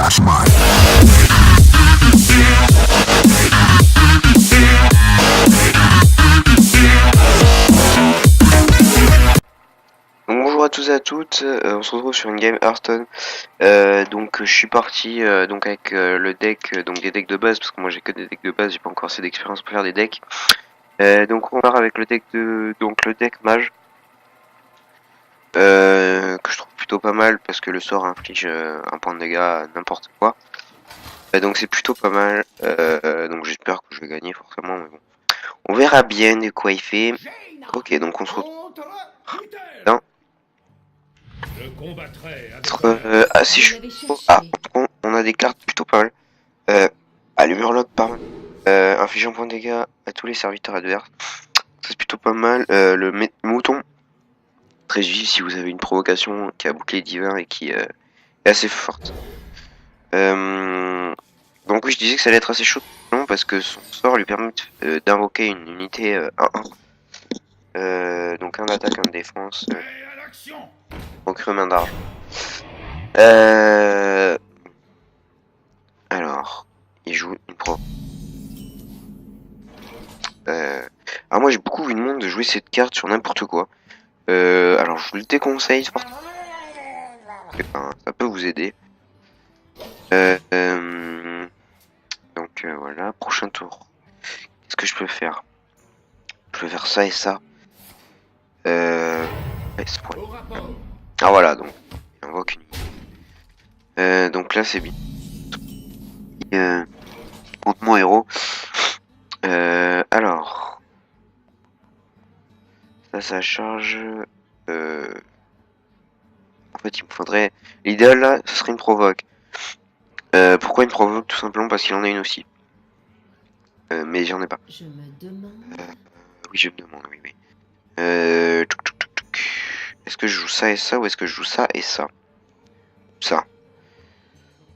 That's mine. Donc, bonjour à tous et à toutes, on se retrouve sur une game Hearthstone. Donc je suis parti donc avec le deck, donc des decks de base, parce que moi j'ai que des decks de base, j'ai pas encore assez d'expérience pour faire des decks. Donc on part avec le deck le deck mage, que je trouve plutôt pas mal parce que le sort inflige un point de dégâts à n'importe quoi. Donc c'est plutôt pas mal. Donc j'espère que je vais gagner forcément, mais bon. On verra bien de quoi il fait. Ok, donc on se retrouve. Non. Assez chaud. Ah, on a des cartes plutôt pas mal. Le Murloc, pas mal. Infligeant point de dégâts à tous les serviteurs adverses. C'est plutôt pas mal. Le mouton. Très utile si vous avez une provocation qui a bouclier divin et qui est assez forte. Donc oui, je disais que ça allait être assez chaud parce que son sort lui permet d'invoquer une unité 1-1. Donc un attaque, un défense. Recrue main d'argent. Alors, il joue une pro. Alors moi j'ai beaucoup vu le monde de jouer cette carte sur n'importe quoi. Alors je vous le déconseille, enfin, ça peut vous aider. Donc voilà, prochain tour. Qu'est-ce que je peux faire? Je peux faire ça et ça. Ah voilà, donc il invoque une. Donc là c'est bien. Contre mon héros. Alors. Ça charge. En fait, il me faudrait. L'idéal là, ce serait une provoque. Pourquoi une provoque? Tout simplement parce qu'il en a une aussi. Mais j'en ai pas. Je me demande. Oui, je me demande, oui. Est-ce que je joue ça et ça ou est-ce que je joue ça et ça? Ça.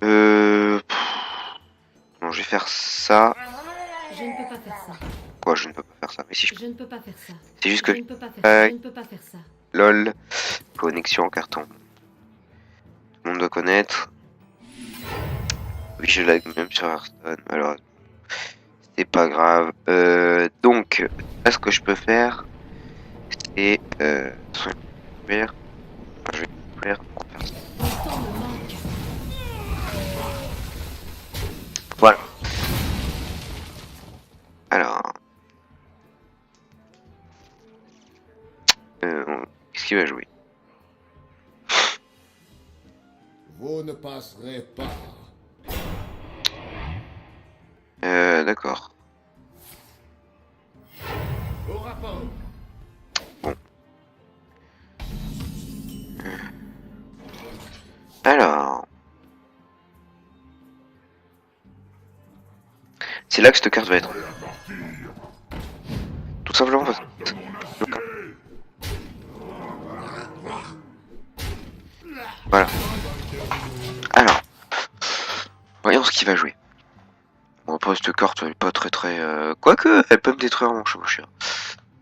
Non, je vais faire ça. Je ne peux pas faire ça. Quoi, je ne peux pas faire ça? Mais si je. Je ne peux pas faire ça. C'est juste que. Je ne peux pas faire ça. Je ne peux pas faire ça. LOL. Connexion en carton. Tout le monde doit connaître. Oui, je lag même sur Hearthstone. Alors, c'est pas grave. Donc, là, ce que je peux faire, c'est faire. Je vais faire ça. Le temps me manque. Voilà. Alors, qu'est-ce qu'il va jouer? Vous ne passerez pas. D'accord. Au rapport. Bon. Alors. C'est là que cette carte va être. Tout simplement parce que. Voilà. Alors. Voyons ce qu'il va jouer. Bon, après, cette carte, elle est pas très. Quoique, elle peut me détruire mon chevaucheur.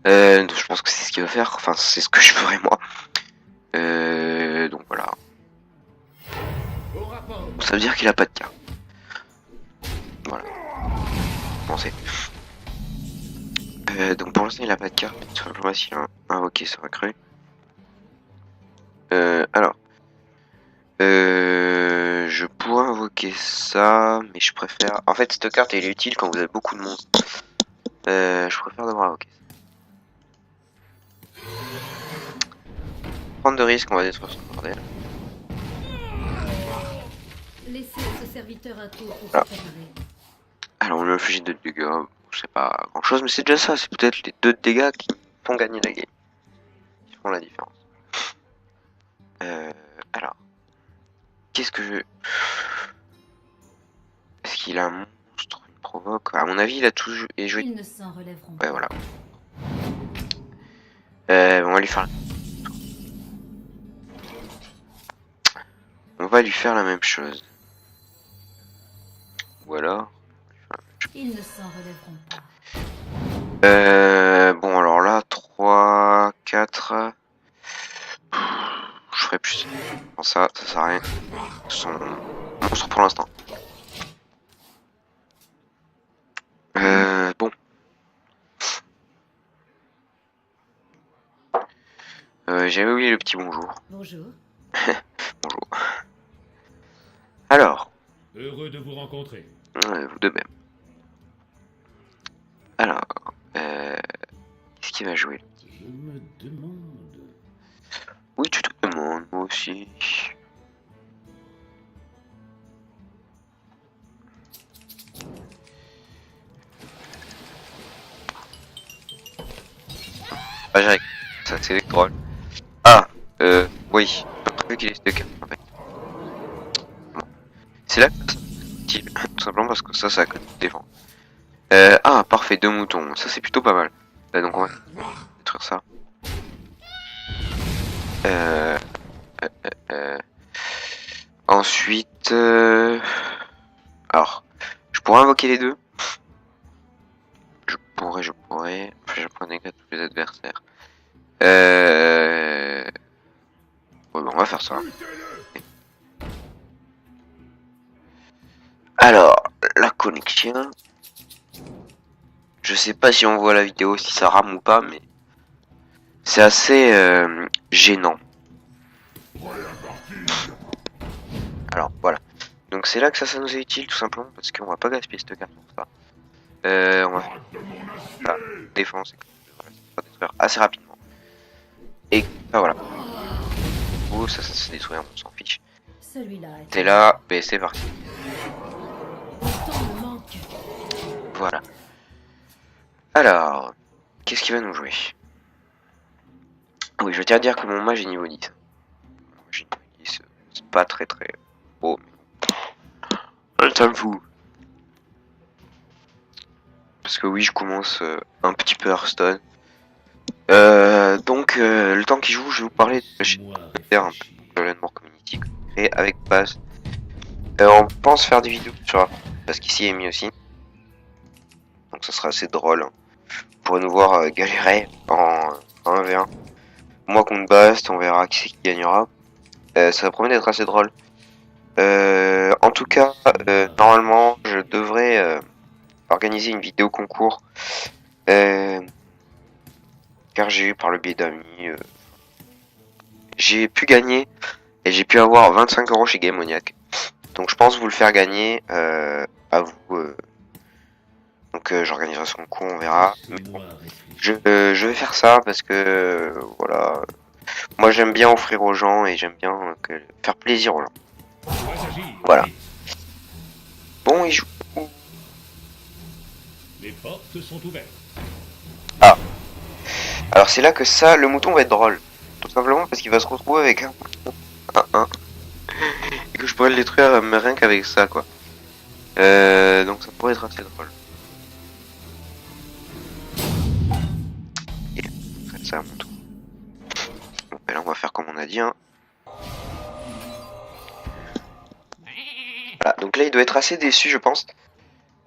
Je pense que c'est ce qu'il va faire. Enfin, c'est ce que je ferai moi. Donc voilà. Ça veut dire qu'il a pas de carte. Voilà. Pensez. Donc pour l'instant il a pas de carte, mais tout simplement s'il a invoqué ça va créer. Alors. Je pourrais invoquer ça, mais je préfère. En fait cette carte elle est utile quand vous avez beaucoup de monstres. Je préfère d'abord invoquer ça. Prendre de risques, on va détruire son bordel. Laissez à ce serviteur un tour pour se Ah. préparer. Alors on lui inflige 2 dégâts, c'est pas grand chose, mais c'est déjà ça, c'est peut-être les 2 dégâts qui font gagner la game. Qui font la différence. Alors. Qu'est-ce que je... Est-ce qu'il a un monstre, une provoque? À mon avis il a tout joué. Ils ne s'en relèveront pas. Ouais voilà. On va lui faire... On va lui faire la même chose. Ou alors... Ils ne s'en relèveront pas. Bon alors là, 3, 4... Je ferais plus... Non, ça sert à rien. monstre pour l'instant. Bon. J'avais oublié le petit bonjour. Bonjour. Bonjour. Alors, Heureux de vous rencontrer. vous de même. Alors, qu'est-ce qu'il va jouer? Je me demande... Oui, tu te demandes, moi aussi. Ah, j'arrive. Ça, c'est drôle. Ah, oui. J'ai pas prévu qu'il ait de cartes, en fait. Bon. C'est là que ça c'est utile. Tout simplement parce que ça a que de défendre. Ah, parfait, 2 moutons. Ça, c'est plutôt pas mal. Donc, on va détruire ça. Ensuite, alors, je pourrais invoquer les deux. Je pourrais. Enfin, je prends des gars tous les adversaires. Ouais, bah, on va faire ça. Alors, la connexion. Je sais pas si on voit la vidéo, si ça rame ou pas, mais c'est assez gênant. Alors, voilà. Donc c'est là que ça nous est utile, tout simplement, parce qu'on va pas gaspiller cette carte pour ça. On va faire la défense, ça va détruire assez rapidement. Et voilà. Oh, ça se détruit, on s'en fiche. Celui-là est... T'es là, mais c'est parti. Le temps me manque. Voilà. Alors, qu'est-ce qu'il va nous jouer? Oui, je tiens à dire que mon mage est niveau 10. Mon mage est niveau 10, c'est pas très haut. Ça me fout. Parce que oui, je commence un petit peu Hearthstone. Donc, le temps qu'il joue, je vais vous parler de la chaîne Landmore Community créée avec Baz. On pense faire des vidéos sur parce qu'ici il est mis aussi. Donc ça sera assez drôle. Vous pourrez nous voir galérer en 1v1. Moi contre Bast, on verra qui c'est qui gagnera. Ça promet d'être assez drôle. En tout cas, normalement, je devrais organiser une vidéo concours. Car j'ai eu par le biais d'amis. J'ai pu gagner et j'ai pu avoir 25 € chez Gamoniac. Donc je pense vous le faire gagner à vous. Donc j'organiserai ce concours, on verra. Mais bon, je vais faire ça parce que voilà. Moi j'aime bien offrir aux gens et j'aime bien faire plaisir aux gens. Voilà. Bon, il joue. Les portes sont ouvertes. Ah. Alors c'est là que ça, le mouton va être drôle. Tout simplement parce qu'il va se retrouver avec un mouton. Un. Et que je pourrais le détruire rien qu'avec ça, quoi. Donc ça pourrait être assez drôle. Et ça à mon tour. Bon, et là on va faire comme on a dit, hein. Voilà, donc là il doit être assez déçu, je pense.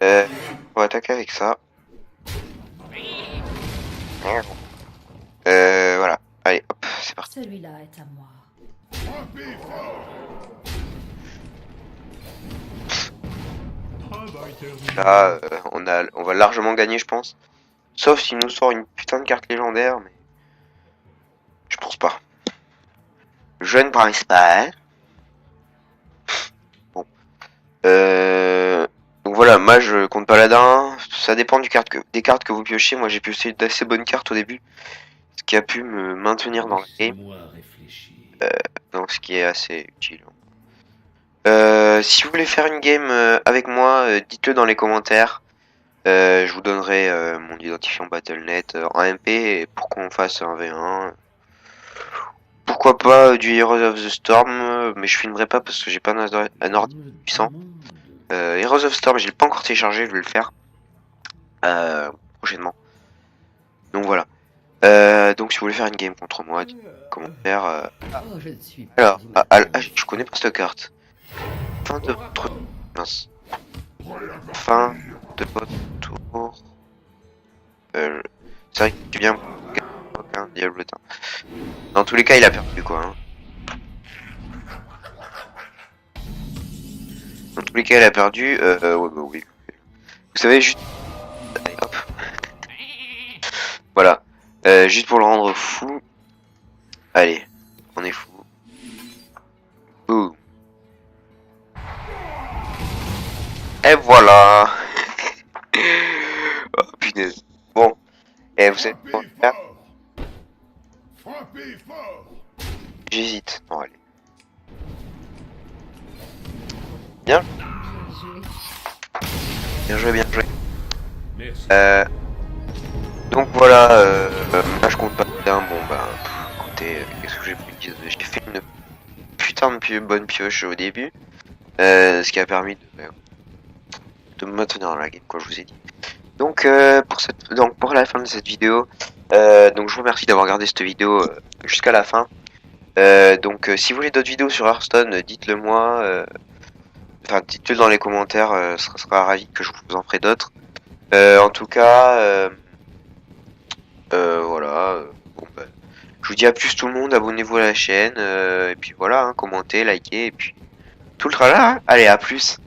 On va attaquer avec ça. Voilà. Allez, hop, c'est parti. Celui-là est à moi. Là, on va largement gagner, je pense. Sauf s'il nous sort une putain de carte légendaire, mais je pense pas. Je ne pense pas. Hein. Bon. Donc voilà, mage contre paladin, ça dépend des cartes que vous piochez. Moi, j'ai pioché d'assez bonnes cartes au début, ce qui a pu me maintenir dans le game. Donc ce qui est assez utile. Si vous voulez faire une game avec moi, dites-le dans les commentaires. Je vous donnerai mon identifiant Battle.net en MP pour qu'on fasse un V1. Pourquoi pas du Heroes of the Storm, mais je filmerai pas parce que j'ai pas un ordi puissant. Heroes of Storm, je l'ai pas encore téléchargé, je vais le faire prochainement. Donc voilà. Donc si vous voulez faire une game contre moi, dites commentaire. Oh, je ne suis Alors, je connais pas cette carte. Fin de votre... Mince. Fin de votre tour. C'est vrai qu'il vient un diablotin. Dans tous les cas, il a perdu quoi. Hein. tous les cas, elle a perdu. Ouais, bah oui. Vous savez, juste... Allez, hop. Voilà. Juste pour le rendre fou. Allez, on est fou. Boum. Et voilà. Oh punaise. Bon. Et vous savez quoi faire? Frappez fort. J'hésite. Non, allez. Bien. Bien joué, bien joué. Merci. Donc voilà, là je compte pas bien. Bon bah, écoutez, qu'est-ce que j'ai pu dire? J'ai fait une putain de bonne pioche au début. Ce qui a permis de me maintenir dans la game, quoi, je vous ai dit. Donc, pour la fin de cette vidéo, donc je vous remercie d'avoir regardé cette vidéo jusqu'à la fin. Si vous voulez d'autres vidéos sur Hearthstone, dites-le moi. Enfin, dites-le dans les commentaires, ce sera ravi que je vous en ferai d'autres. En tout cas, voilà. Bon, bah, je vous dis à plus tout le monde, abonnez-vous à la chaîne, et puis voilà, hein, commentez, likez, et puis tout le tralala. Hein. Allez, à plus.